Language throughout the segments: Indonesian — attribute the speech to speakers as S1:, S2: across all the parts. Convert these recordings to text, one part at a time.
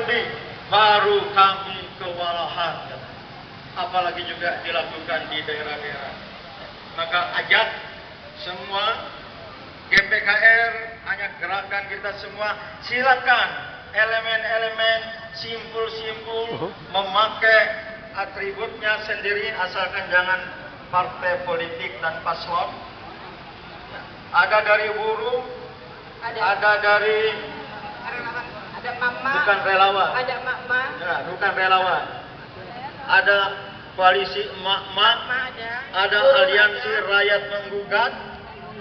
S1: Saudi, baru kami kewalahan. Apalagi juga dilakukan di daerah-daerah. Maka ajak semua GPKR, hanya gerakan kita semua, silakan elemen-elemen simpul-simpul memakai atributnya sendiri, asalkan jangan partai politik dan paslon. Ada dari buruh, ada dari
S2: ada mama,
S1: bukan relawan,
S2: ada mama,
S1: nah, bukan relawan, ada koalisi emak-emak, ada aliansi rakyat menggugat,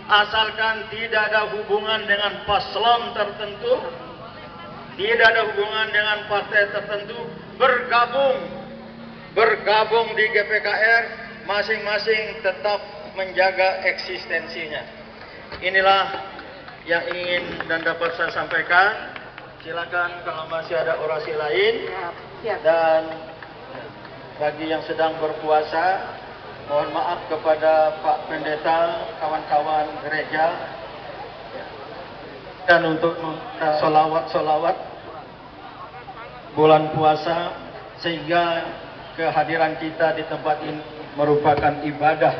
S1: asalkan tidak ada hubungan dengan paslon tertentu, tidak ada hubungan dengan partai tertentu, bergabung di GPKR, masing-masing tetap menjaga eksistensinya. Inilah yang ingin dan dapat saya sampaikan. Silakan kalau masih ada orasi lain. Dan bagi yang sedang berpuasa, mohon maaf kepada Pak Pendeta, kawan-kawan gereja, dan untuk solawat bulan puasa, sehingga kehadiran kita di tempat ini merupakan ibadah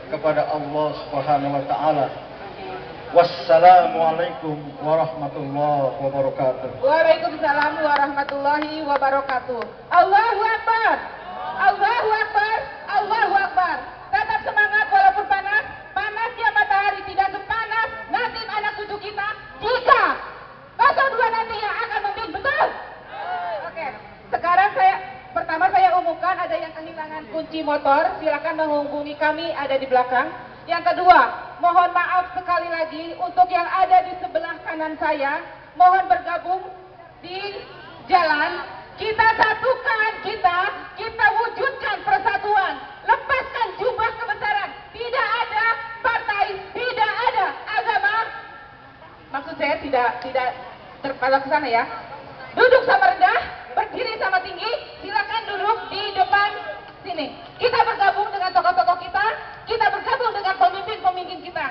S1: kepada Allah Subhanahu wa taala. Wassalamualaikum warahmatullahi wabarakatuh.
S2: Waalaikumsalam warahmatullahi wabarakatuh. Allahu Akbar, Allahu Akbar, Allahu Akbar. Tetap semangat walaupun panas. Panasnya matahari tidak sepanas nasib anak cucu kita jika 02 nanti yang akan memimpin, betul? Oke. Sekarang pertama saya umumkan ada yang kehilangan kunci motor, silakan menghubungi kami, ada di belakang. Yang kedua, mohon maaf sekali lagi untuk yang ada di sebelah kanan saya, mohon bergabung di jalan. Kita satukan, kita wujudkan persatuan. Lepaskan jubah kebesaran. Tidak ada partai, tidak ada agama. Maksud saya tidak terpalau ke sana ya. Duduk sama rendah, berdiri sama tinggi. Silakan duduk di depan sini. Kita bergabung dengan tokoh-tokoh kita bergabung dengan pemimpin-pemimpin kita.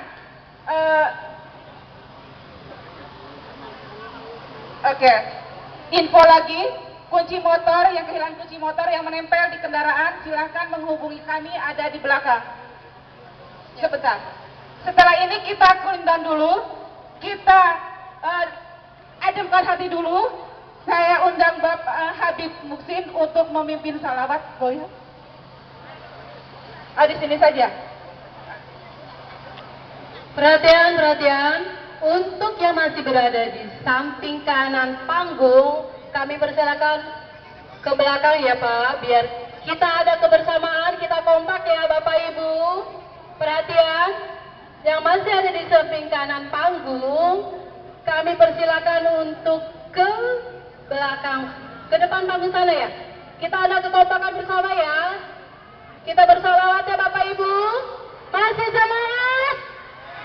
S2: Oke. Info lagi, kunci motor, yang kehilangan kunci motor yang menempel di kendaraan, silahkan menghubungi kami, ada di belakang. Sebentar. Setelah ini kita kundang dulu, kita ademkan hati dulu. Saya undang Bapak Habib Muksin untuk memimpin salawat. Boleh? Di sini saja.
S3: Perhatian, untuk yang masih berada di samping kanan panggung, kami persilakan ke belakang ya Pak, biar kita ada kebersamaan, kita kompak ya Bapak Ibu. Perhatian, yang masih ada di samping kanan panggung, kami persilakan untuk ke belakang, ke depan panggung sana ya. Kita ada kekompakan bersama ya. Kita bersalawat ya Bapak Ibu. Masih semangat?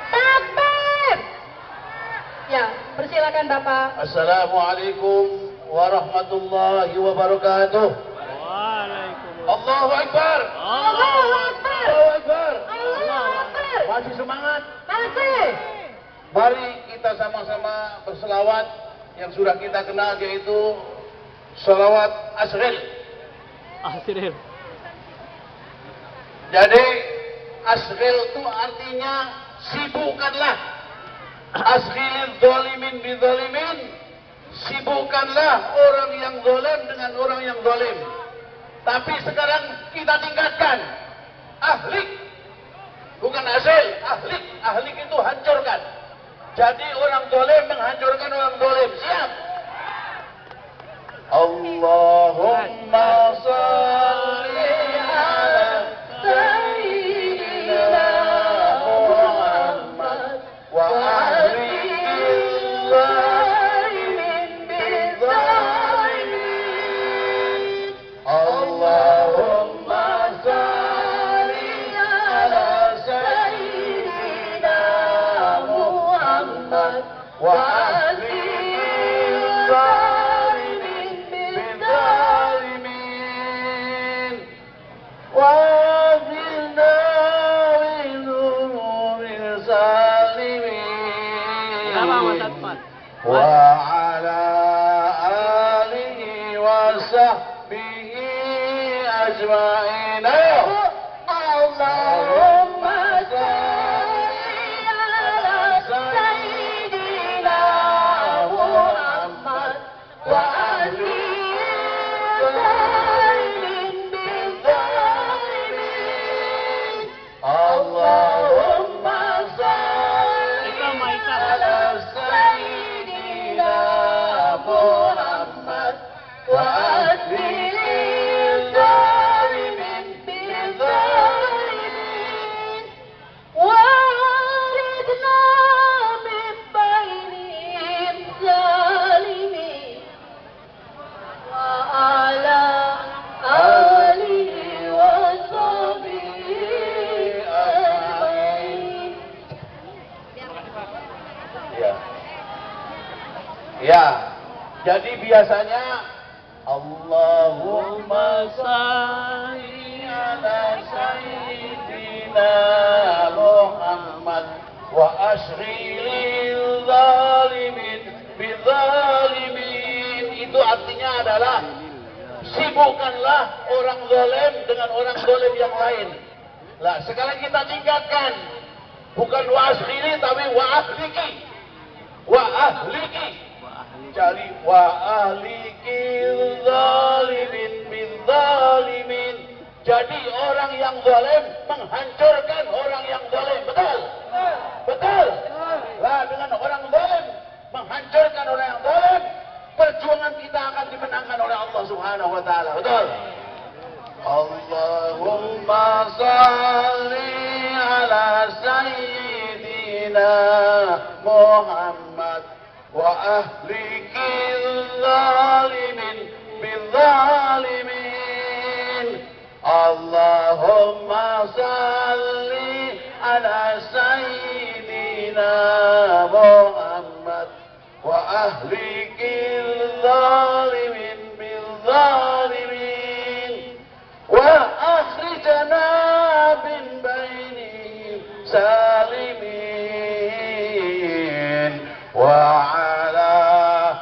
S3: Takbir! Ya, persilakan Bapak.
S4: Assalamualaikum warahmatullahi wabarakatuh.
S5: Waalaikumsalam.
S4: Allahu Akbar.
S3: Allahu Akbar.
S4: Allahu Akbar.
S3: Allahu Akbar.
S4: Masih semangat?
S3: Masih.
S4: Mari kita sama-sama berselawat yang sudah kita kenal, yaitu selawat asghil.
S5: Asril.
S4: Jadi asghil itu artinya sibukkanlah. Asghilil zalimin bidzalimin. Sibukkanlah orang yang zalim dengan orang yang zalim. Tapi sekarang kita tingkatkan ahlik, bukan asghil, ahlik. Ahlik itu hancurkan. Jadi orang zalim menghancurkan orang zalim. Siap? Allahumma shalli ala sayyidina Muhammad wa ahlihi zalimin bidzalimin. Allahumma shalli ala sayyidina Muhammad wa ahlihi sahbihi ajma'in. Ayo.
S3: Allahumma sholli ala sayyidina Muhammad wa ahli zalimin bil zalimin.
S4: Allahumma sholli
S5: Ikama, ikama.
S4: ala sayyidina Muhammad wa ahli zalimin bil zalimin.
S3: Waridna min bainihim zalimin wa ala alihi wa sahbihi ajma'in.
S4: Ya. Ya. Jadi biasanya Allahumma shalli ala sayyidina Muhammad wa ashril zalimin bidzalimin. Itu artinya adalah sibukkanlah orang zalim dengan orang zalim yang lain. Lah, sekarang kita tingkatkan. Bukan wa ashrili tapi wa ahliki. Wa ahliki. Jadi wa ahliki zalimin bil zalimin. Jadi orang yang zalim menghancurkan orang yang zalim. Betul? Betul? Lah, dengan orang zalim menghancurkan orang yang zalim, perjuangan kita akan dimenangkan oleh Allah Subhanahu wa taala. Betul? Allahumma shalli ala sayyidina Muhammad wa ahlikil zalimin bil zalimin. Allahumma shalli ala sayyidina Muhammad wa ahlikil zalimin bil zalimin wa akhrijna min bainihim salimin wa ala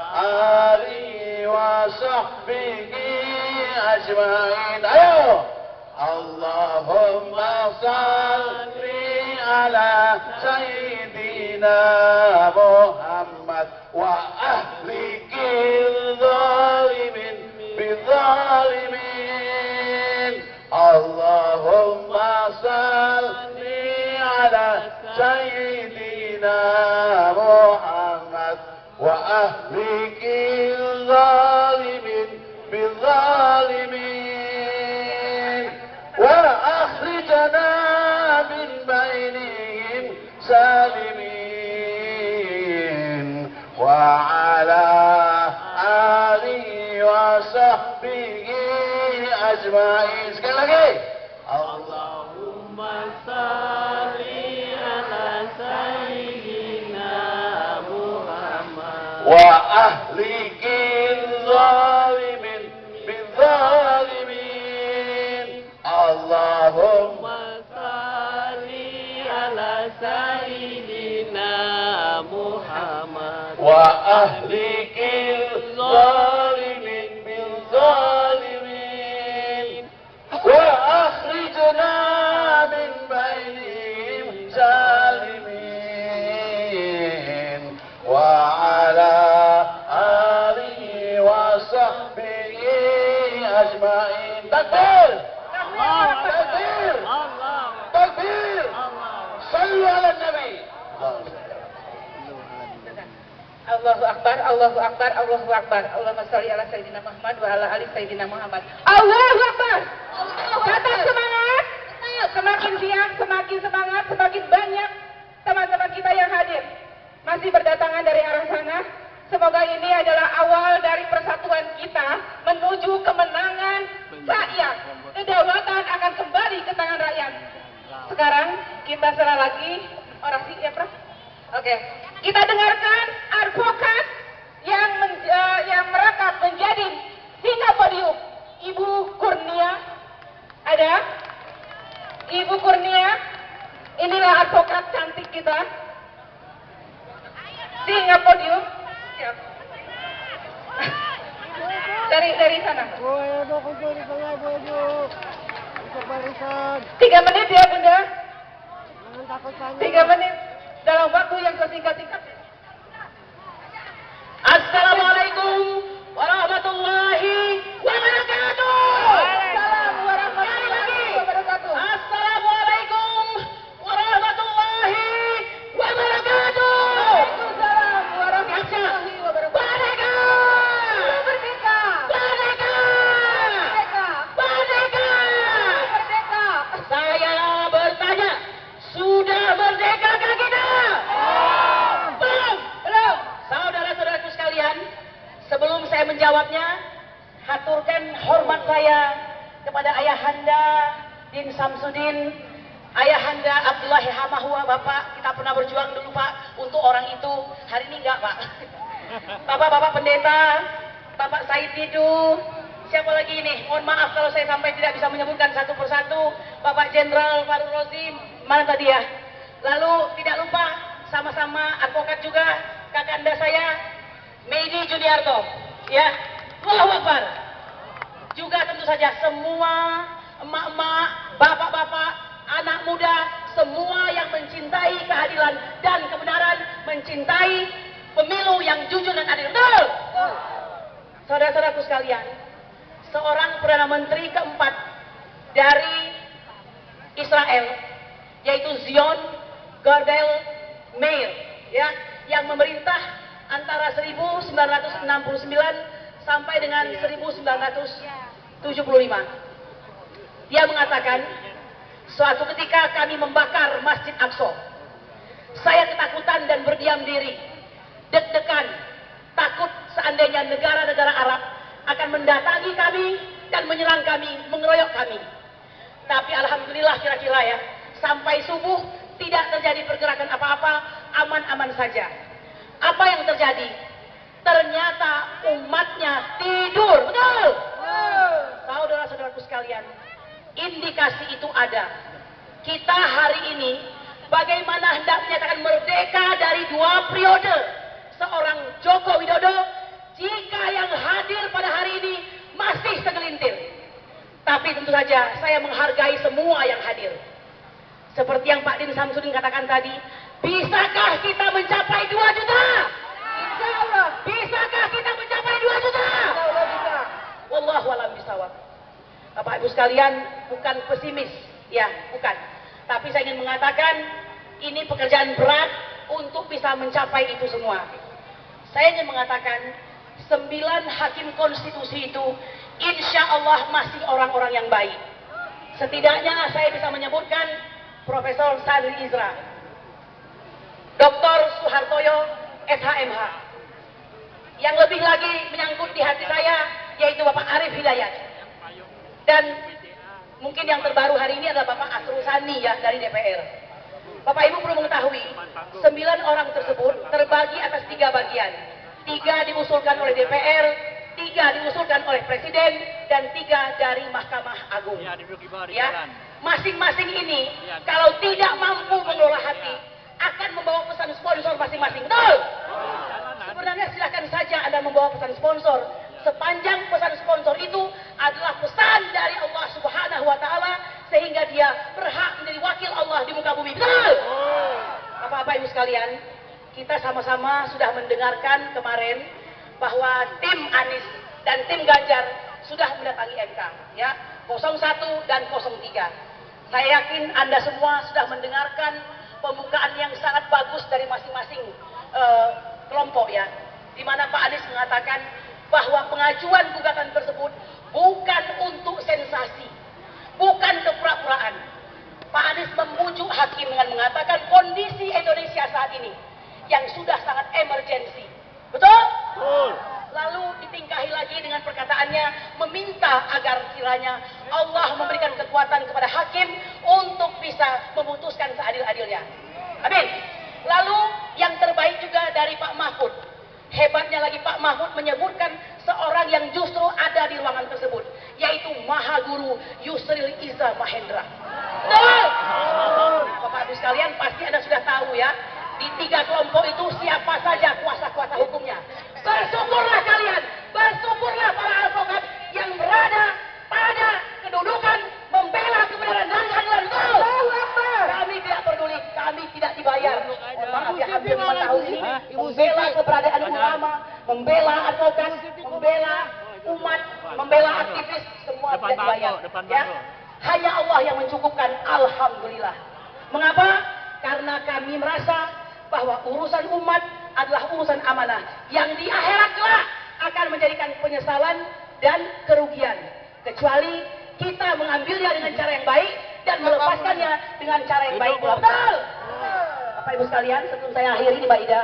S4: alihi wa sahbihi ajma'in. Ayo. Allahumma salli ala sayyidina Muhammad wa ahlikil zalimin bidzalimin. Allahumma salli ala sayyidina Muhammad wa ahlikil zalimin bidzalimin wa akhrijna min bainihim salimin wa ala alihi wa sahbihi ajma'in. Sekali lagi.
S5: Allahumma salli ala sayyidina Muhammad
S4: wa ahlikil zalimin bidzalimin. Allahumma
S5: salli ala sayyidina Muhammad
S4: wa ahlikil zalimin bidzalimin wa akhrijna min bainihim salimin wa ala alihi wa sahbihi ajma'in. Takbir! Takbir! Takbir! Sallu ala Nabi.
S2: Allahu Akbar, Allahu Akbar, Allahu Akbar. Allahumma sholli ala Sayyidina Muhammad wa ala ali Sayyidina Muhammad. Allahu Akbar. Tetap semangat. Semakin siang, semakin semangat, semakin banyak teman-teman kita yang hadir. Masih berdatangan dari arah sana. Semoga ini adalah awal dari persatuan kita menuju kemenangan rakyat. Kedaulatan akan kembali ke tangan rakyat. Sekarang kita serah lagi orasi ya, Prof. Oke. Kita dengarkan advokat yang merangkap menjadi singa podium. Ibu Kurnia, ada? Ibu Kurnia, inilah advokat cantik kita. Singa podium. Siap. dari sana.
S5: Ibu, kumpul di tengah, ibu. Untuk barisan.
S2: 3 menit ya Bunda.
S5: Jangan takut tanya.
S2: 3 menit dalam waktu yang sesingkat-singkat.
S3: Assalamualaikum warahmatullahi wabarakatuh.
S2: Waalaikumsalam warahmatullahi wabarakatuh.
S3: Assalamualaikum warahmatullahi wabarakatuh.
S2: Waalaikumsalam warahmatullahi wabarakatuh.
S3: Merdeka!
S2: Merdeka!
S3: Merdeka!
S2: Merdeka!
S3: Merdeka!
S2: Merdeka!
S3: Saya bertanya, sudah merdekakah kita? Belum.
S2: Belum.
S3: Saudara-saudaraku sekalian, sebelum saya menjawabnya, haturkan hormat saya kepada Ayahanda Din Samsudin, Ayahanda Abdullahi Hamahua. Bapak, kita pernah berjuang dulu Pak untuk orang itu. Hari ini enggak Pak. Bapak-bapak pendeta, Bapak Said Didu, siapa lagi ini? Mohon maaf kalau saya sampai tidak bisa menyebutkan satu persatu. Bapak Jenderal Faruk Rozim, mana tadi ya? Lalu tidak lupa sama-sama advokat juga kakanda saya Medi Juniarto, ya. Allahu Akbar. Juga tentu saja semua emak-emak, bapak-bapak, anak muda, semua yang mencintai keadilan dan kebenaran, mencintai pemilu yang jujur dan adil. Betul? Saudara-saudaraku sekalian, seorang Perdana Menteri keempat dari Israel, yaitu Zion Gardel Meir, ya, yang memerintah antara 1969 sampai dengan 1975. Dia mengatakan, suatu ketika kami membakar Masjid Aqsa, saya ketakutan dan berdiam diri, deg-degan, takut seandainya negara-negara Arab akan mendatangi kami dan menyerang kami, mengeroyok kami. Tapi alhamdulillah kira-kira ya, sampai subuh tidak terjadi pergerakan apa-apa, aman-aman saja. Apa yang terjadi? Ternyata umatnya tidur, betul? Saudara-saudaraku sekalian, indikasi itu ada. Kita hari ini bagaimana hendak menyatakan merdeka dari 2 periode seorang Joko Widodo jika yang hadir pada hari ini masih segelintir. Tapi tentu saja saya menghargai semua yang hadir. Seperti yang Pak Din Samsudin katakan tadi, bisakah kita mencapai 2 juta?
S2: Insya Allah.
S3: Bisakah kita mencapai 2 juta?
S2: Insya Allah bisa.
S3: Wallahu a'lam bishawab. Bapak Ibu sekalian, bukan pesimis, ya, bukan. Tapi saya ingin mengatakan ini pekerjaan berat untuk bisa mencapai itu semua. Saya ingin mengatakan 9 hakim konstitusi itu insya Allah masih orang-orang yang baik. Setidaknya saya bisa menyebutkan Profesor Sadri Izra, Dr. Suhartoyo SHMH. Yang lebih lagi menyangkut di hati saya yaitu Bapak Arif Hidayat. Dan mungkin yang terbaru hari ini adalah Bapak Asrul Sani ya dari DPR. Bapak Ibu perlu mengetahui 9 orang tersebut terbagi atas 3 bagian. 3 diusulkan oleh DPR, 3 diusulkan oleh Presiden, dan 3 dari Mahkamah Agung. Ya, masing-masing ini kalau tidak mampu mengelola hati akan membawa pesan sponsor masing-masing. Betul? Sebenarnya silahkan saja Anda membawa pesan sponsor, sepanjang pesan sponsor itu adalah pesan dari Allah Subhanahu wa Ta'ala, sehingga dia berhak menjadi wakil Allah di muka bumi. Betul? Bapak-bapak Ibu sekalian, kita sama-sama sudah mendengarkan kemarin bahwa tim Anies dan tim Ganjar sudah mendatangi MK, ya, 01 dan 03. Saya yakin Anda semua sudah mendengarkan pembukaan yang sangat bagus dari masing-masing kelompok, ya, di mana Pak Anies mengatakan bahwa pengajuan gugatan tersebut bukan untuk sensasi, bukan kepura-puraan. Pak Anies membujuk hakim dengan mengatakan kondisi Indonesia saat ini yang sudah sangat emergensi. Betul? Betul. Lalu ditingkahi lagi dengan perkataannya meminta agar kiranya Allah memberikan kekuatan kepada hakim untuk bisa memutuskan seadil-adilnya. Amin. Lalu yang terbaik juga dari Pak Mahfud. Hebatnya lagi Pak Mahfud menyebutkan seorang yang justru ada di ruangan tersebut, yaitu Mahaguru Yusril Iza Mahendra. Betul? Bapak Ibu sekalian, pasti Anda sudah tahu ya, di 3 kelompok itu siapa saja kuasa-kuasa hukumnya. Bersyukurlah kalian, bersyukurlah para advokat
S6: umat, membela aktivis, semua tidak dibayar. Ya. Hanya Allah yang mencukupkan, alhamdulillah. Mengapa? Karena kami merasa bahwa urusan umat adalah urusan amanah yang di akhirat kelak akan menjadikan penyesalan dan kerugian. Kecuali kita mengambilnya dengan cara yang baik dan melepaskannya dengan cara yang baik pula. Betul! Bapak Ibu sekalian, sebelum saya akhiri Mbak Ida,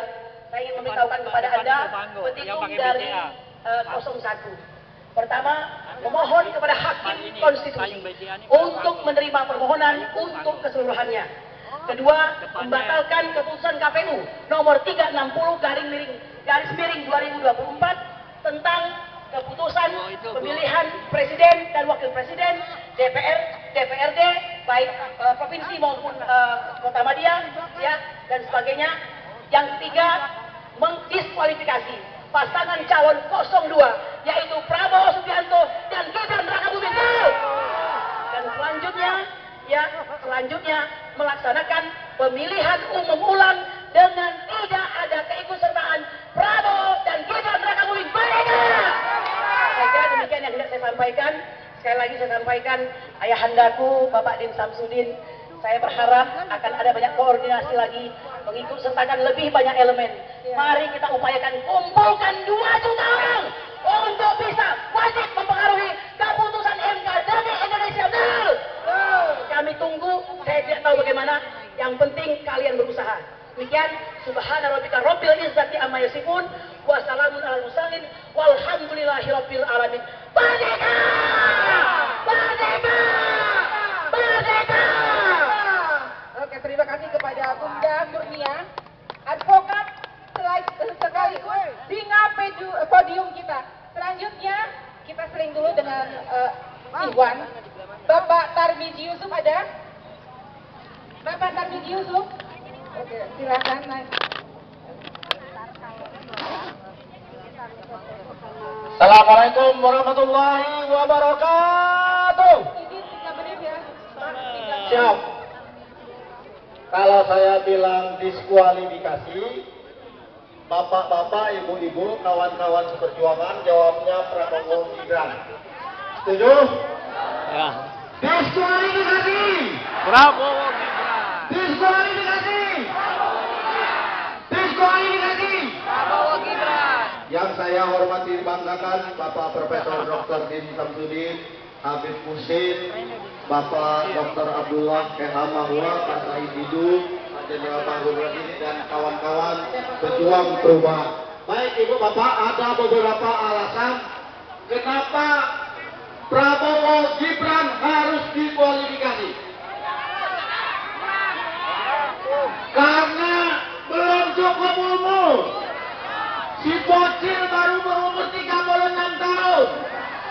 S6: saya ingin memberitahukan kepada Anda petitum dari 01. Pertama, memohon kepada Hakim Konstitusi untuk menerima permohonan untuk keseluruhannya. Kedua, membatalkan keputusan KPU nomor 360/2024 tentang keputusan pemilihan presiden dan wakil presiden, DPR, DPRD, baik provinsi maupun Kota Madia, ya, dan sebagainya. Yang ketiga, mendiskualifikasi pasangan calon 02, yaitu Prabowo Subianto dan Gibran Rakabuming. Dan selanjutnya melaksanakan pemilihan umum ulang dengan tidak ada keikutsertaan Prabowo dan Gibran Rakabuming. Saya kira demikian yang hendak saya sampaikan. Sekali lagi saya sampaikan, ayahandaku Bapak Din Samsudin, saya berharap akan ada banyak koordinasi lagi, mengikut sertakan lebih banyak elemen. Mari kita upayakan kumpulkan 2 juta orang untuk bisa wajib mempengaruhi keputusan MK demi Indonesia. Betul? Kami tunggu, saya tidak tahu bagaimana, yang penting kalian berusaha. Demikian, subhana rabbika rabbil izzati amma yasifun, wa salamun alal mursalin, walhamdulillahi rabbil alamin. Merdeka! Merdeka! Merdeka!
S2: Oke, terima kasih kepada Bunda Kurnia, advokat sekaligus singa podium kita. Selanjutnya kita sering dulu dengan Iwan. Bapak Tarmizi Yusuf ada? Bapak Tarmizi Yusuf? Oke, silakan naik.
S4: Assalamualaikum warahmatullahi wabarakatuh.
S2: Izin 3 menit ya.
S1: Siap. Kalau saya bilang diskualifikasi, bapak-bapak, ibu-ibu, kawan-kawan seperjuangan, jawabnya Prabowo Gibran. Setuju?
S5: Ya.
S1: Diskualifikasi!
S5: Prabowo Gibran.
S1: Diskualifikasi! Diskualifikasi!
S5: Prabowo Gibran.
S1: Yang saya hormati banggakan Bapak Profesor Dr. Din Samsudin, Habib Husin, Bapak Dr. Abdullah KH Mahwa, Pak Said Didu, Pak Jenderal Panggul Radini, dan kawan-kawan pejuang perubahan. Baik Ibu Bapak, ada beberapa alasan kenapa Prabowo Gibran harus dikualifikasi. Karena belum cukup umur. Si bocil baru berumur 36 tahun.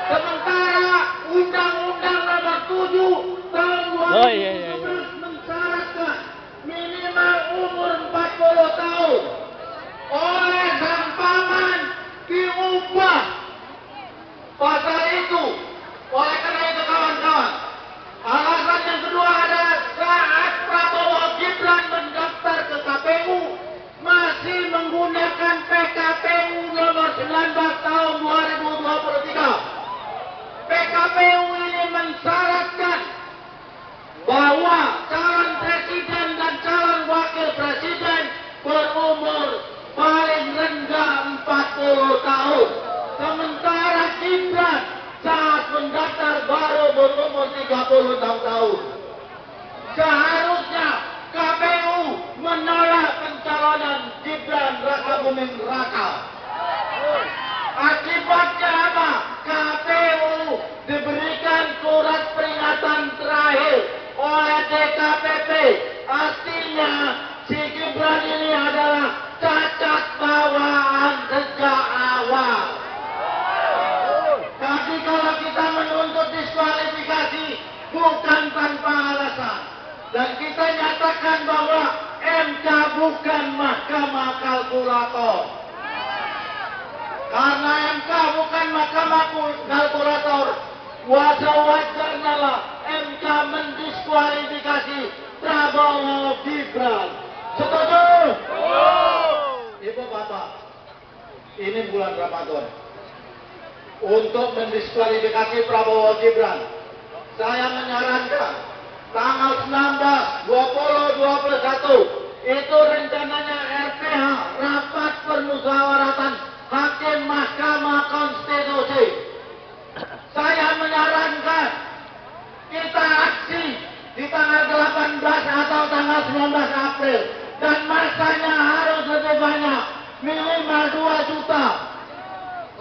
S1: Sementara Undang-Undang Nomor 7 Tahun 2011 mensyaratkan minimal umur 40 tahun. Oleh sang paman diubah pasal itu. Oleh karena itu kawan-kawan, alasan yang kedua adalah saat Prabowo Gibran mendaftar ke KPU masih menggunakan PKPU nomor 19 tahun 2023. PKPU ini mensyaratkan bahwa calon presiden dan calon wakil presiden berumur paling rendah 40 tahun. Sementara Gibran saat mendaftar baru berumur 36 tahun. Seharusnya KPU menolak pencalonan Gibran Rakabuming Raka. Akibatnya apa? KPU diberikan surat peringatan terakhir oleh DKPP. Artinya si Gibran ini adalah cacat bawaan sejak awal. Tapi kalau kita menuntut diskualifikasi bukan tanpa alasan. Dan kita nyatakan bahwa MK bukan mahkamah kalkulator. Karena MK bukan mahkamah kalkulator, wajarnya MK mendiskualifikasi Prabowo Gibran. Setuju? Ibu Bapak, ini bulan Ramadan.
S4: untuk mendiskualifikasi Prabowo Gibran. Saya menyarankan tanggal 19, 20, 21 itu rencananya RPH, rapat permusyawaratan hakim Mahkamah Konstitusi. Saya menyarankan kita aksi di tanggal 18 atau tanggal 19 April dan masanya harus lebih banyak, minimal 2 juta.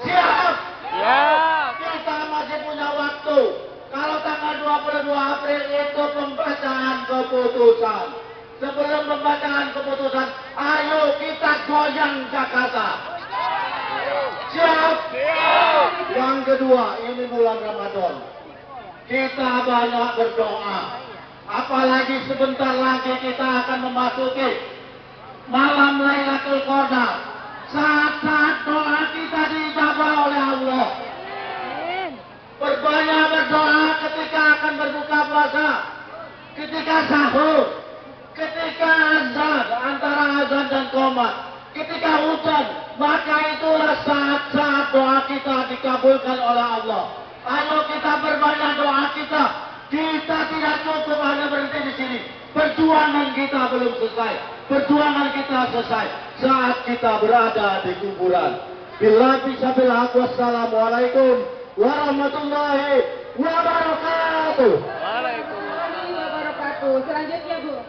S4: Siap?
S5: Siap.
S4: Kita masih punya waktu. Kalau tanggal 22 April itu pembacaan keputusan. Sebelum pembacaan keputusan, ayo kita goyang Jakarta. Siap?
S5: Siap.
S4: Yang kedua, ini bulan Ramadan. Kita banyak berdoa. Apalagi sebentar lagi kita akan memasuki malam Lailatul Qadar. Saat-saat doa kita dijabah oleh Allah. Berbanyak berdoa ketika akan berbuka puasa, ketika sahur, ketika azan, antara azan dan qomat, ketika hujan, maka itulah saat-saat doa kita dikabulkan oleh Allah. Ayo kita berbanyak doa kita. Kita tidak cukup hanya berhenti di sini. Perjuangan kita belum selesai. Perjuangan kita selesai saat kita berada di kuburan. Billahi sabillah. Wassalamualaikum warahmatullahi wabarakatuh.
S2: Warahmatullahi wabarakatuh. Selanjutnya Bu.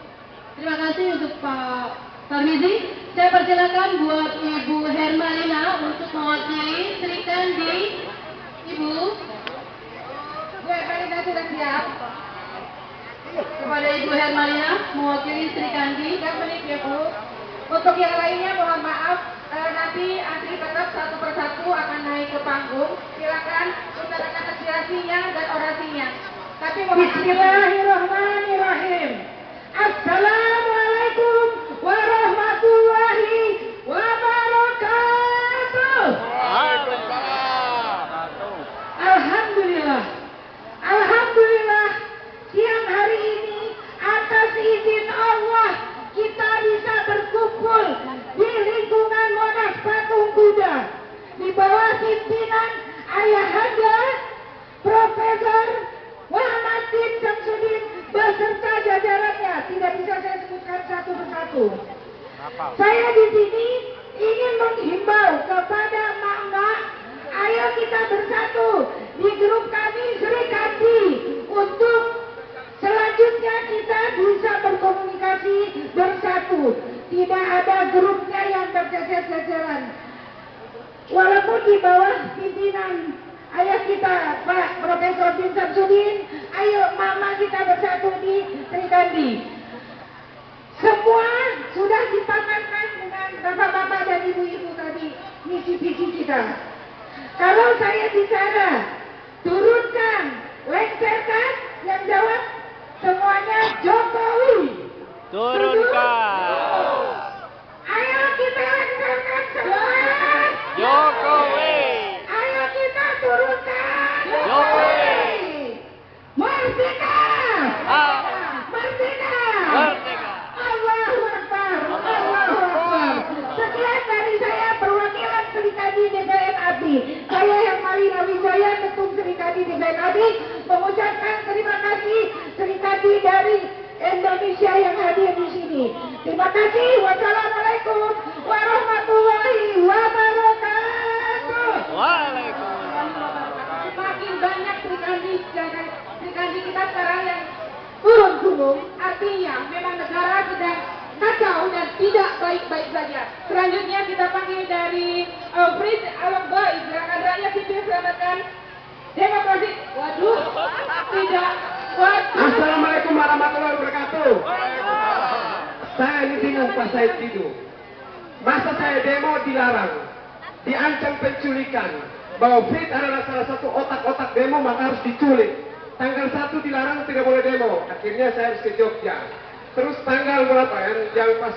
S3: Terima kasih untuk Pak Tarmizi. Saya persilakan buat Ibu Hermalina untuk mewakili Sri Kandi. Ibu.
S2: Bu Hermalina sudah siap?
S3: Kepada Ibu Hermalina mewakili Sri Kandi.
S2: 3 menit ya Bu. Untuk yang lainnya mohon maaf, nanti antri tetap satu persatu akan naik ke panggung. Silakan utarakan aspirasinya dan orasinya. Tapi Bismillahirrahmanirrahim. Assalamualaikum warahmatullahi wabarakatuh. Alhamdulillah. Alhamdulillah siang hari ini atas izin Allah kita bisa berkumpul di lingkungan Monas Patung Kuda di bawah pimpinan Ayahanda Profesor Muhammad bin Syamsuddin beserta jajarannya. Tidak bisa saya sebutkan satu persatu. Saya di sini ingin menghimbau kepada mak-mak, ayo kita bersatu di grup kami Sri Kandi untuk selanjutnya kita bisa berkomunikasi bersatu. Tidak ada grupnya yang bercecer-ceceran. Walaupun di bawah pimpinan ayah kita Pak Profesor bin Syamsuddin, ayo mama kita bersatu di Sri Kandi. Semua sudah dipaparkan dengan bapak-bapak dan ibu-ibu tadi misi-misi kita. Kalau saya bicara turunkan, lengserkan, yang jawab semuanya Jokowi.
S5: Turunkan.
S2: Ayo kita lengserkan semua.
S5: Jokowi.
S2: Ayo kita turunkan.
S5: Jokowi.
S2: Merdeka. Merdeka.
S5: Merdeka.
S2: Allahu Akbar. Allahu Akbar. Sekian dari saya perwakilan Sri Kandi DPR ABRI. Saya yang Marina Wijaya, Ketum Sri Kandi DPR ABRI, mengucapkan terima kasih Sri Kandi dari Indonesia yang hadir di sini. Terima kasih. Wassalamualaikum warahmatullahi wabarakatuh.
S5: Waalaikumsalam.
S2: Semakin banyak Sri Kandi kita sekarang yang turun gunung, artinya memang negara sedang kacau dan tidak baik-baik saja. Selanjutnya kita panggil dari Fritz Alokbai, Gerakan Rakyat Sipil Selamatkan Demokrasi. Waduh, tidak. Waduh.
S7: Assalamualaikum warahmatullahi wabarakatuh. Saya ini bingung pas saya tidur. Masa saya demo dilarang, diancam penculikan, bahwa Frit adalah salah satu otak-otak demo maka harus diculik. Tanggal 1 dilarang tidak boleh demo. Akhirnya saya harus ke Jogja. Terus tanggal berapa yang pas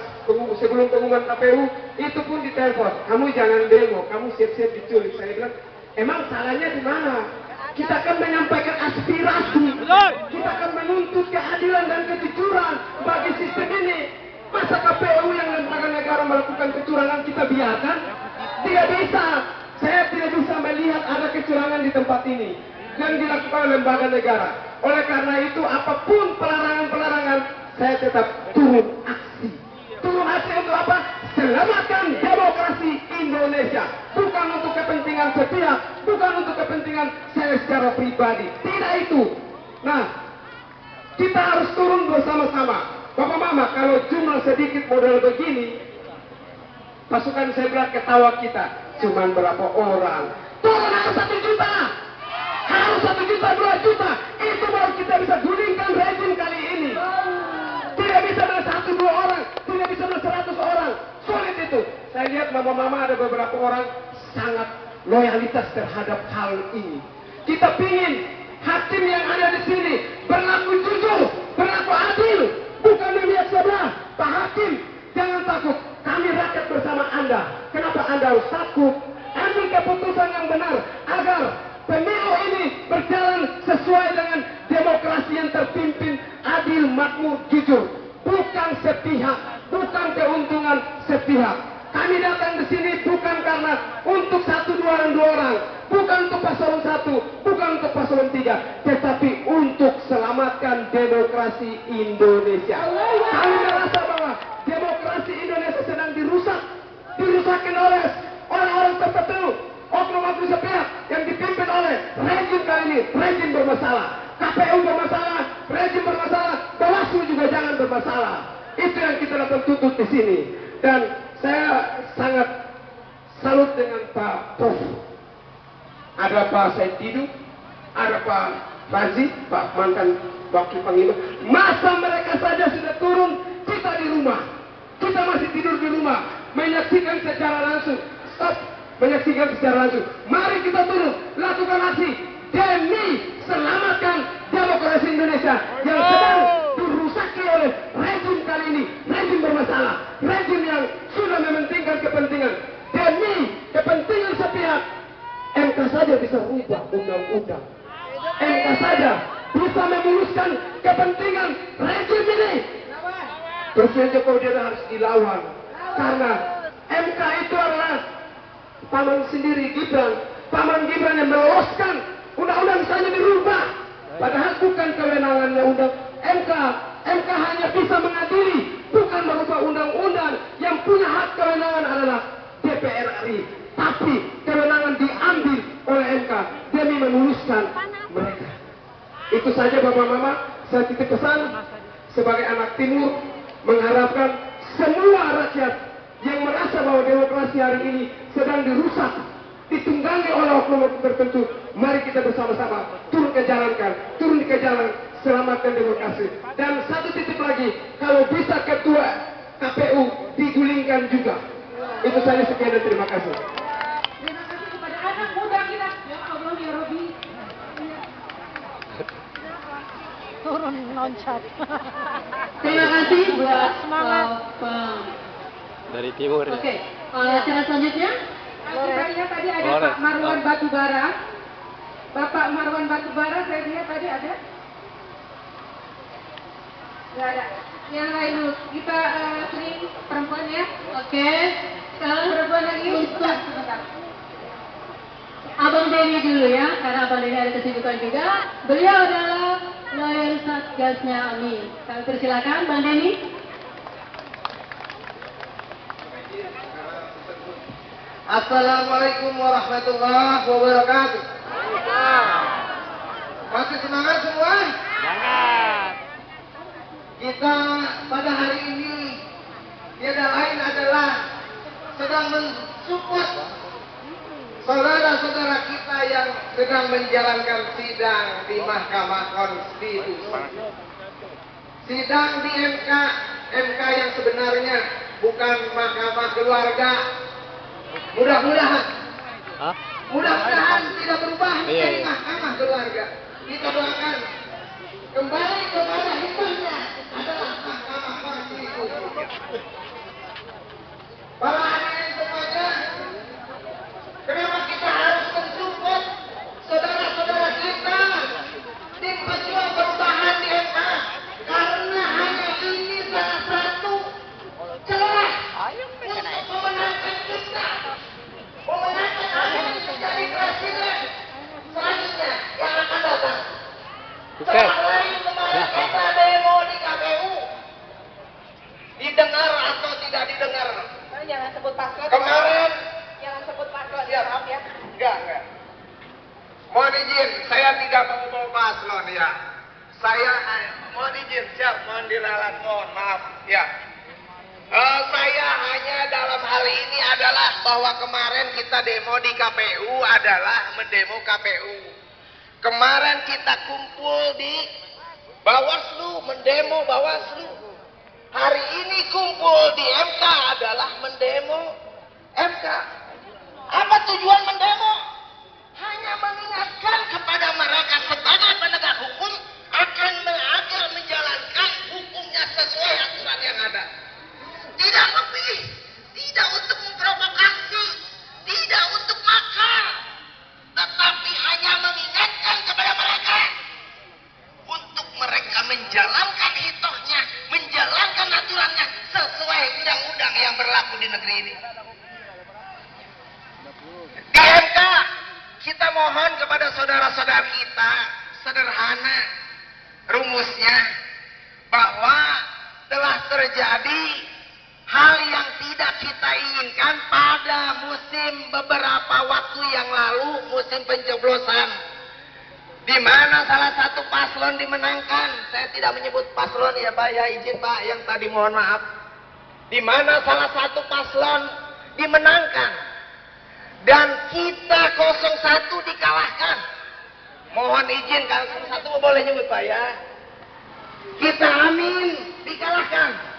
S7: sebelum pengumuman KPU itu pun ditelepon, kamu jangan demo, kamu siap-siap diculik. Saya bilang, emang salahnya di mana? Kita akan menyampaikan aspirasi, kita akan menuntut keadilan dan kejujuran bagi sistem ini. Masa KPU yang lembaga negara melakukan kecurangan kita biarkan? Tidak bisa. Saya tidak bisa melihat lihat ada kecurangan di tempat ini yang dilakukan oleh lembaga negara. Oleh karena itu, apapun pelarangan-pelarangan, saya tetap turun aksi. Turun aksi untuk apa? Selamatkan demokrasi Indonesia. Bukan untuk kepentingan sepihak, bukan untuk kepentingan saya secara pribadi. Tidak itu. Nah, kita harus turun bersama-sama. Bapak Mama, kalau jumlah sedikit model begini, pasukan saya bilang ketawa kita. Cuman berapa orang? Turun harus 1 juta. Harus 1 juta, 2 juta. Itu baru kita bisa gulingkan rejim kali ini. Tidak bisa dengan 1-2 orang. Tidak bisa dengan 100 orang. Sulit itu. Saya lihat mama-mama ada beberapa orang sangat loyalitas terhadap hal ini. Kita pingin hakim yang ada di sini berlaku jujur, berlaku adil, bukan memihak sebelah. Pak Hakim, jangan takut. Kami rakyat bersama Anda. Kenapa Anda harus takut? Ambil keputusan yang benar agar pemilu ini berjalan sesuai dengan demokrasi yang terpimpin, adil, makmur, jujur. Bukan sepihak, bukan keuntungan sepihak. Kami datang ke sini bukan karena untuk 1-2 orang, bukan untuk paslon 1, bukan untuk paslon 3, tetapi untuk selamatkan demokrasi Indonesia. Kami merasa bahwa demokrasi Indonesia sedang dirusakkan oleh orang-orang tertentu, oknum-oknum sepihak yang dipimpin oleh rejim kali ini. Rejim bermasalah, KPU bermasalah, rejim bermasalah, Bawaslu juga jangan bermasalah. Itu yang kita akan tuntut di sini. Dan saya sangat salut dengan Pak Prof. Ada Pak Said Didu, ada Pak Razi, Pak mantan Wakil Panglima. Masa mereka saja sudah turun, kita di rumah. Kita masih tidur di rumah, menyaksikan secara langsung. Stop, menyaksikan secara langsung. Mari kita turun, lakukan aksi demi selamatkan demokrasi Indonesia yang sedang dirusaki oleh rejim kali ini. Rejim bermasalah, rejim yang sudah mementingkan kepentingan demi kepentingan sepihak. MK saja bisa ubah undang-undang. MK saja bisa memuluskan kepentingan rejim ini. Presiden Joko Widodo harus dilawan karena MK itu adalah paman sendiri Gibran. Paman Gibran yang meloloskan undang-undang saja dirubah. Padahal bukan kewenangannya undang MK. MK hanya bisa mengadili, bukan merubah undang-undang. Yang punya hak kewenangan adalah DPR RI. Tapi kewenangan diambil oleh MK demi memuluskan mereka. Itu saja Bapak Mama, saya titip pesan sebagai anak timur, mengharapkan semua rakyat yang merasa bahwa demokrasi hari ini sedang dirusak, ditunggangi oleh oknum tertentu, mari kita bersama-sama turun ke jalan, selamatkan demokrasi. Dan satu titik lagi, kalau bisa ketua KPU digulingkan juga. Itu saja, sekian dan terima kasih.
S2: Terima kasih kepada anak muda kita. Ya Allah ya Rabbi.
S5: Turun loncat.
S3: Terima kasih buat
S5: Semangat.
S8: Dari timur.
S3: Oke, acara selanjutnya.
S2: Kita lihat tadi ada Pak Marwan Batubara. Bapak Marwan Batubara, saya lihat tadi ada. Nggak ada. Yang lain dulu. Kita sering perempuan ya.
S3: Oke, sekarang
S2: Perempuan lagi.
S3: untuk
S2: Sebentar.
S3: Abang Denny dulu ya, karena Abang Denny ada kesibukan juga. Beliau adalah lawyer Satgasnya Amin. Kami persilakan Bang Denny.
S9: Assalamualaikum warahmatullahi wabarakatuh. Masih semangat semua?
S8: Semangat.
S9: Kita pada hari ini tiada lain adalah sedang mensupport saudara-saudara kita yang sedang menjalankan sidang di Mahkamah Konstitusi. Sidang di MK yang sebenarnya bukan Mahkamah Keluarga. Mudah-mudahan tidak berubah menjadi Mahkamah Keluarga. Kita doakan kembali kepada hikmahnya adalah Mahkamah Konstitusi. Para hadirin semuanya, kenapa kita harus mensupport saudara-saudara kita tim pejuang perubahan di MK? Karena hanya ini salah satu celah untuk memenangkan kita, memenangkan akhir menjadi presiden
S4: Salah lain kemarin kita demo di KPU. Didengar atau tidak didengar?
S2: Jangan sebut paslon.
S4: Kemarin
S2: Jangan sebut paslon.
S4: ya,
S2: Maaf ya.
S4: enggak. Mohon izin, saya tidak mau bawa paslon ya. Saya mohon izin, siap, mohon diralat, mohon maaf ya. Saya hanya dalam hal ini adalah bahwa kemarin kita demo di KPU adalah mendemo KPU. Kemarin kita kumpul di Bawaslu, mendemo Bawaslu. Hari ini kumpul di MK adalah mendemo MK. Apa tujuan mendemo? Hanya mengingatkan kepada mereka sebagai penegak hukum akan agar menjalankan hukumnya sesuai aturan yang ada. Tidak lebih, tidak untuk memprovokasi, tidak untuk makar, tetapi hanya mengingatkan kepada mereka untuk mereka menjalankan hitohnya, menjalankan aturannya sesuai undang-undang yang berlaku di negeri ini. Di MK, kita mohon kepada saudara-saudara kita, sederhana rumusnya, bahwa telah terjadi hal yang tidak kita inginkan pada musim beberapa waktu yang lalu, musim pencoblosan, di mana salah satu paslon dimenangkan. Saya tidak menyebut paslon ya Pak, ya izin Pak yang tadi, mohon maaf. Di mana salah satu paslon dimenangkan dan kita 01 dikalahkan. Mohon izin, kalau 01 boleh nyebut Pak ya. Kita amin, dikalahkan.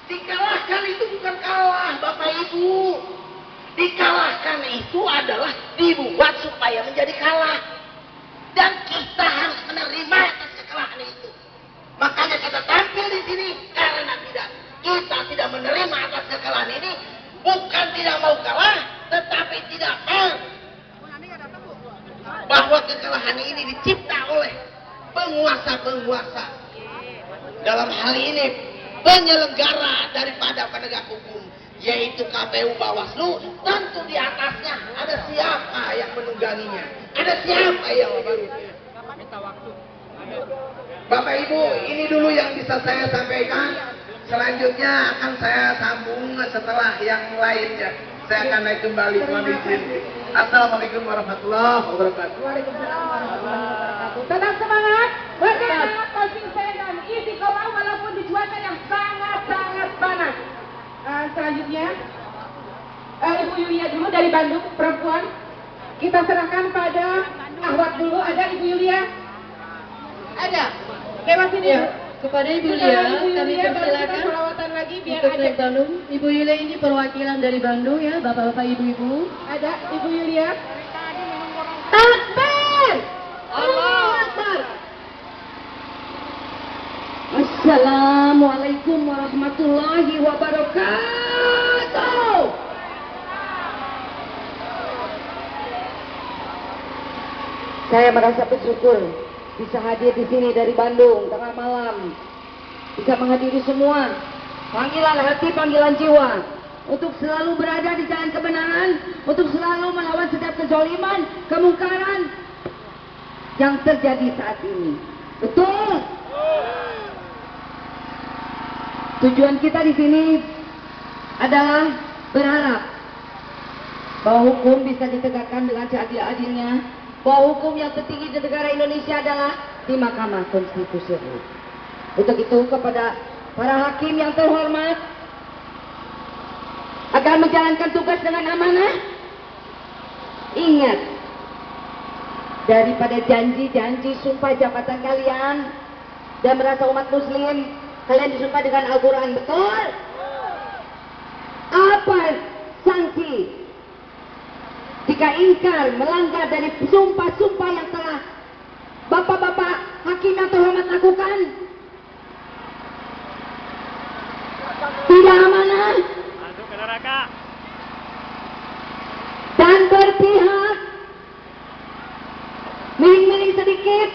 S4: Dikalahkan itu bukan kalah Bapak Ibu. Dikalahkan itu adalah dibuat supaya menjadi kalah. Dan kita harus menerima atas kekalahan itu. Makanya kita tampil di sini karena kita tidak menerima atas kekalahan ini. Bukan tidak mau kalah, tetapi tidak mau bahwa kekalahan ini dicipta oleh penguasa-penguasa. Dalam hal ini penyelenggara daripada penegak hukum, yaitu KPU Bawaslu. Tentu di atasnya ada siapa yang menungganginya, ada siapa yang menyuruhnya. Bapak Ibu, ini dulu yang bisa saya sampaikan. Selanjutnya akan saya sambung setelah yang lainnya. Saya akan naik kembali, mohon izin. Assalamualaikum warahmatullahi wabarakatuh.
S2: Waalaikumsalam warahmatullahi wabarakatuh. Tetap semangat, bersemangat, konsisten dan istiqomah walaupun di cuaca yang sangat-sangat panas. Selanjutnya, Ibu Yulia dulu dari Bandung, perempuan. Kita serahkan pada Ahwat dulu. Ada Ibu Yulia? Ada. Lewat sini.
S3: Ya, kepada Ibu Yulia, kami persilakan
S2: selawatan lagi biar
S3: untuk
S2: ada.
S3: naik Bandung. Ibu Yulia ini perwakilan dari Bandung ya, bapak-bapak, ibu-ibu.
S2: Ada Ibu Yulia. Takbir! Allahu Akbar!
S3: Assalamualaikum warahmatullahi wabarakatuh. Saya merasa bersyukur bisa hadir di sini dari Bandung tengah malam, bisa menghadiri semua panggilan hati, panggilan jiwa untuk selalu berada di jalan kebenaran, untuk selalu melawan setiap kezaliman, kemungkaran yang terjadi saat ini. Betul. Tujuan kita di sini adalah berharap bahwa hukum bisa ditegakkan dengan seadil-adilnya, bahwa hukum yang tertinggi di negara Indonesia adalah di Mahkamah Konstitusi. Untuk itu kepada para hakim yang terhormat agar menjalankan tugas dengan amanah, ingat daripada janji-janji sumpah jabatan kalian dan merasa umat muslim, kalian disumpah dengan Al-Quran, betul? Apa sanksi jika ingkar melanggar dari sumpah-sumpah yang telah bapak-bapak hakim yang terhormat lakukan? Tidak amanah
S8: Masuk ke neraka.
S3: dan berpihak, miring-miring sedikit,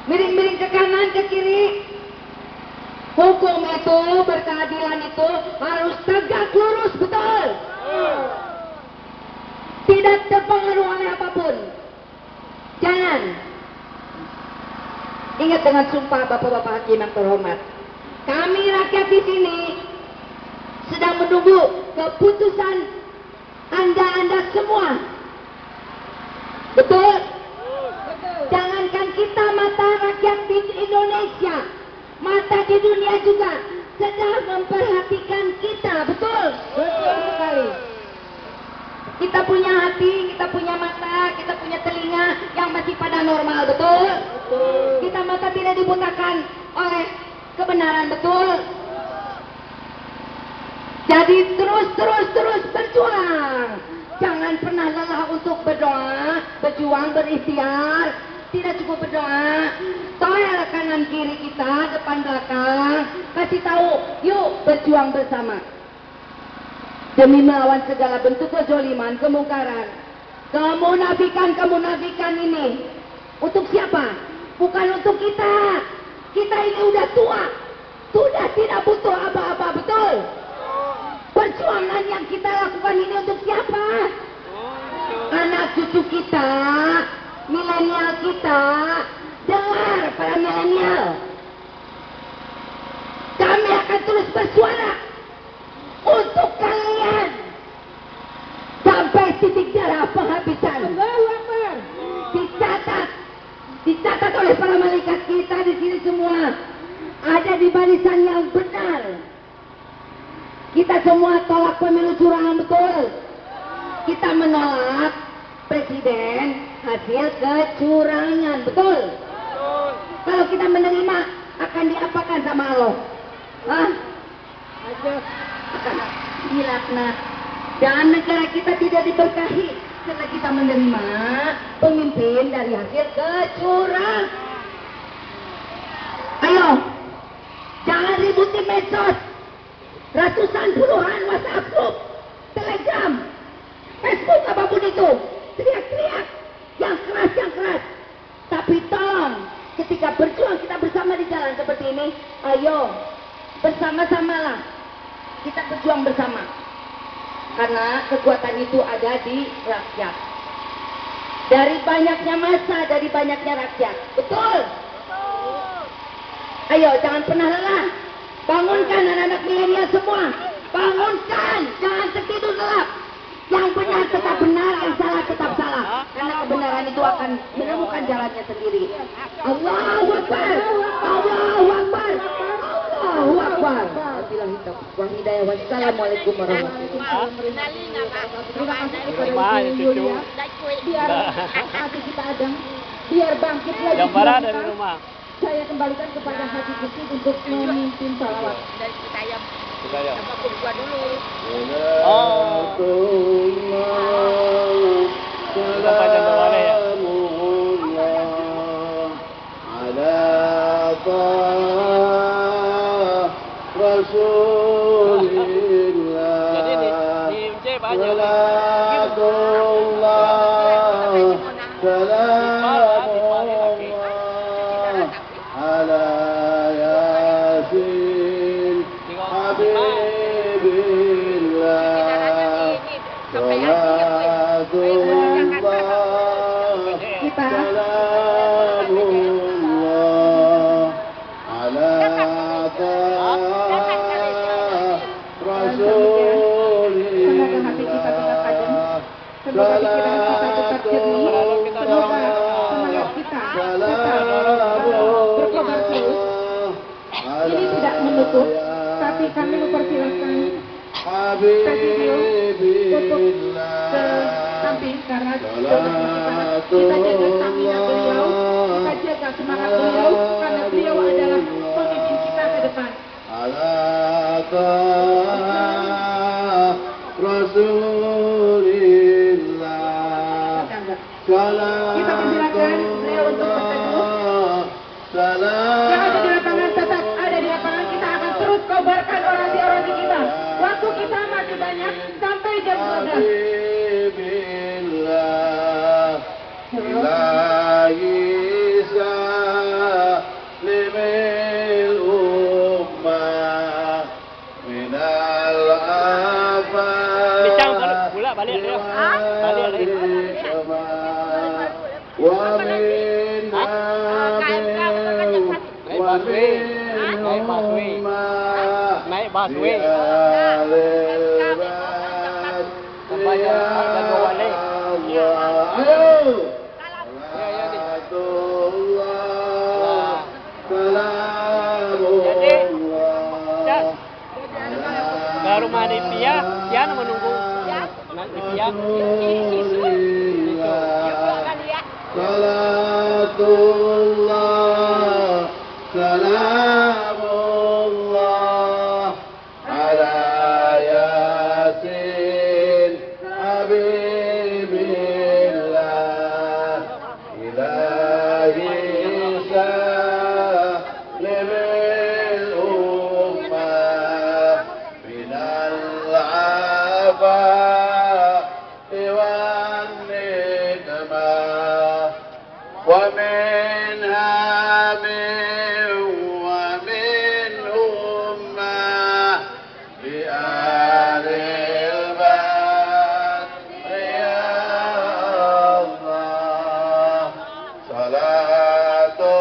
S3: miring-miring ke kanan, ke kiri. Hukum itu, berkeadilan itu harus tegak lurus, betul? Tidak terpengaruh oleh apapun. Jangan
S10: Ingat dengan sumpah Bapak-bapak hakim yang terhormat. Kami rakyat di sini sedang menunggu keputusan Anda semua. Betul? Jangankan kita, mata rakyat di Indonesia, mata di dunia juga sedang memperhatikan kita. Betul? Betul sekali. Kita punya hati, kita punya mata, kita punya telinga yang masih pada normal. Betul? Kita mata tidak dibutakan oleh kebenaran. Betul? Jadi terus berjuang. Jangan pernah lelah untuk berdoa, berjuang, berikhtiar. Tidak cukup berdoa, tolak kanan kiri kita, depan belakang, kasih tahu, yuk berjuang bersama. Demi melawan segala bentuk kezoliman, kemungkaran, kemunafikan ini. Untuk siapa? Bukan untuk kita. Kita ini udah tua, sudah tidak butuh apa-apa. Betul? Perjuangan yang kita lakukan ini untuk siapa? Anak cucu kita, milenial kita. Dengar para milenial, kami akan terus bersuara untuk kalian sampai titik darah penghabisan. Dicatat oleh para malaikat kita di sini semua ada di barisan yang benar. Kita semua tolak pemilu curang. Betul? Kita menolak presiden hasil kecurangan. Betul? Kalau kita menerima akan diapakan sama Allah? Hah? Akan dilaknat. Dan negara kita tidak diberkahi karena kita menerima pemimpin dari hasil kecurangan. Ayo, jangan ribut di medsos. Ratusan puluhan WhatsApp group, Telegram, Facebook, apapun itu, teriak-teriak yang keras. Tapi tolong, ketika berjuang kita bersama di jalan seperti ini, ayo bersama-samalah kita berjuang bersama. Karena kekuatan itu ada di rakyat. Dari banyaknya massa, dari banyaknya rakyat. Betul? Ayo, jangan pernah lelah. Bangunkan anak-anak milenial semua. Bangunkan, jangan tertidur gelap. Yang benar tetap benar, yang salah tetap salah. Karena kebenaran itu akan menemukan jalannya sendiri. Allahu Akbar, Allahu Akbar, Allahu Akbar. Wassalamualaikum warahmatullahi wabarakatuh. Terima kasih kepada Ibu Yulia. Biar hati kita adem, biar bangkit lagi.
S8: Gambaran dari rumah.
S10: Saya kembalikan kepada hati Gusti untuk memimpin salawat.
S8: Kita ya.
S4: Oh.
S8: Kita panjang kemana ya? Jadi di MC banyak.
S10: Ini tidak menutup, tapi kami mempersilahkan Presidium untuk ke samping karena kita jaga stamina beliau, kita jaga semangat beliau karena beliau adalah pemimpin kita ke depan. Kita persilakan beliau untuk berteduh. Yang ada di lapangan tetap ada di lapangan, kita akan terus kobarkan orasi-orasi kita. Waktu kita masih banyak sampai jam 12.
S8: busway. Naik busway. Naik busway. Sampai jam 2 balik. Jadi, ke rumah Divya, Tian menunggu. Divya.
S9: Salatullah, salamullah ala yasin habibillah ilahi salimil ummah minal afati wan nikmah wa min hamin wa min ummah bi alil badri ya Allah salatullah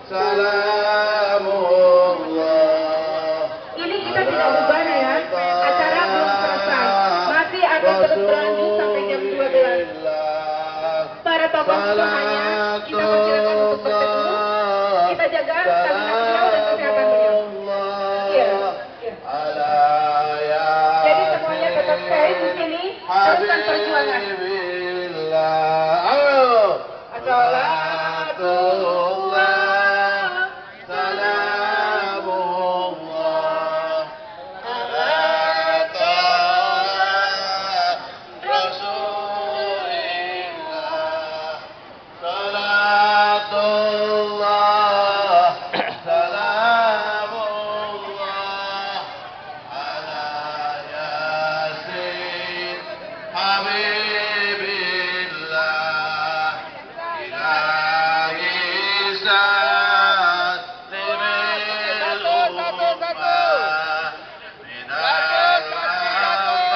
S9: salamullah.
S2: Ini kita tidak berbana ya, acara belum selesai, masih akan terus berlanjut sampai jam 12. Para tokoh usahanya kita persilakan untuk berteduh, kita jaga stamina beliau dan kesehatan beliau. Iya. Jadi semuanya tetap stay di sini, teruskan perjuangan.
S9: Salatullah, salamullah ala taha Rasulillah. Salatullah, salamullah ala yasin habibillah ilahi salimil ummah minal afati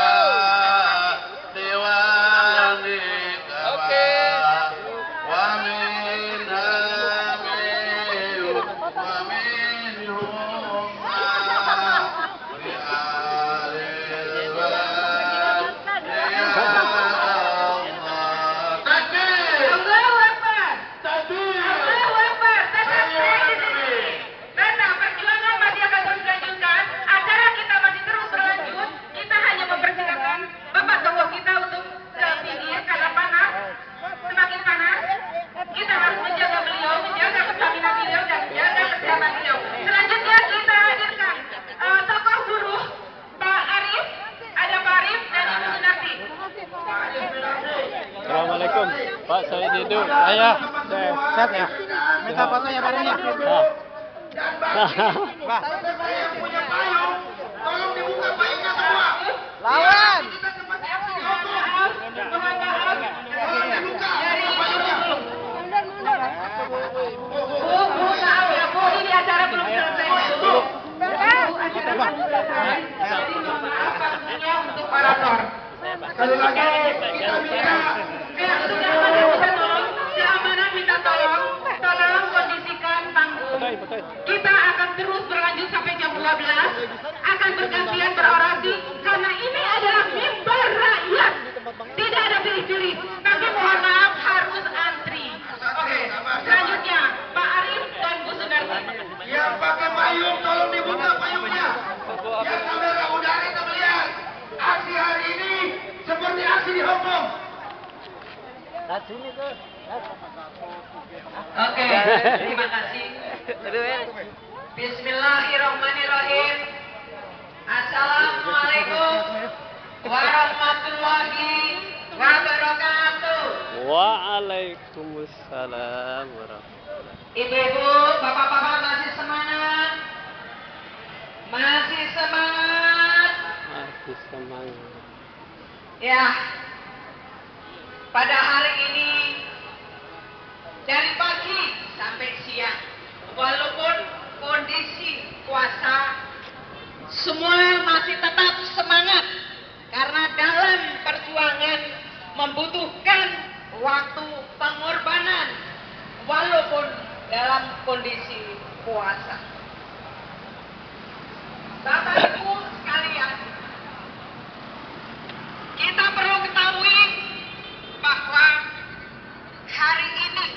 S9: wan nikmah wa min hamin wa min ummah bi alil badri ya Allah. Takbir!
S2: Allahu Akbar.
S9: Takbir!
S2: Allahu Akbar. Tetap stay di sini. Karena perjuangan masih akan terus dilanjutkan, acara kita masih terus berlanjut. Kita hanya mempersilakan Bapak Tokoh kita untuk ke pinggir karena panas, semakin panas. Kita harus menjaga beliau, menjaga stamina beliau dan menjaga kesehatan beliau. Selanjutnya kita hadirkan tokoh buruh Pak Arif, ada Pak Arif dan Ibu Sunarti.
S8: Assalamualaikum. Pak, saya Didu. Ayah. Set ya. Minta fotonya badannya. Pak.
S9: Punya payung, tolong dibuka payungnya semua.
S2: Lawan. Bu, tahu ya Bu, ini acara belum selesai. Bu, acara belum selesai. Jadi mohon maaf waktunya untuk orator.
S9: Sekali lagi kita minta
S2: Ya, sudah mana bisa tolong? Keamanan minta tolong. Tolong kondisikan panggung. Kita akan terus berlanjut sampai jam 12. Akan bergantian berorasi karena ini adalah mimbar rakyat. Tidak ada pilih-pilih. Tapi mohon maaf harus antri. Oke, selanjutnya Pak Arif dan Bu Sunarti.
S9: yang pakai payung tolong dibuka payungnya. Yang kamera udara kita melihat aksi hari ini seperti aksi di Hong Kong.
S2: Oke, terima kasih. Bismillahirrahmanirrahim. Assalamualaikum warahmatullahi wabarakatuh.
S8: Waalaikumsalam warahmatullahi.
S2: Ibu-ibu, bapak-bapak masih semangat? Masih semangat?
S8: Masih semangat.
S2: Ya, pada hari ini dari pagi sampai siang, walaupun kondisi puasa, semua masih tetap semangat karena dalam perjuangan membutuhkan waktu pengorbanan, walaupun dalam kondisi puasa. Bapak Ibu sekalian, kita perlu ketahui bahwa hari ini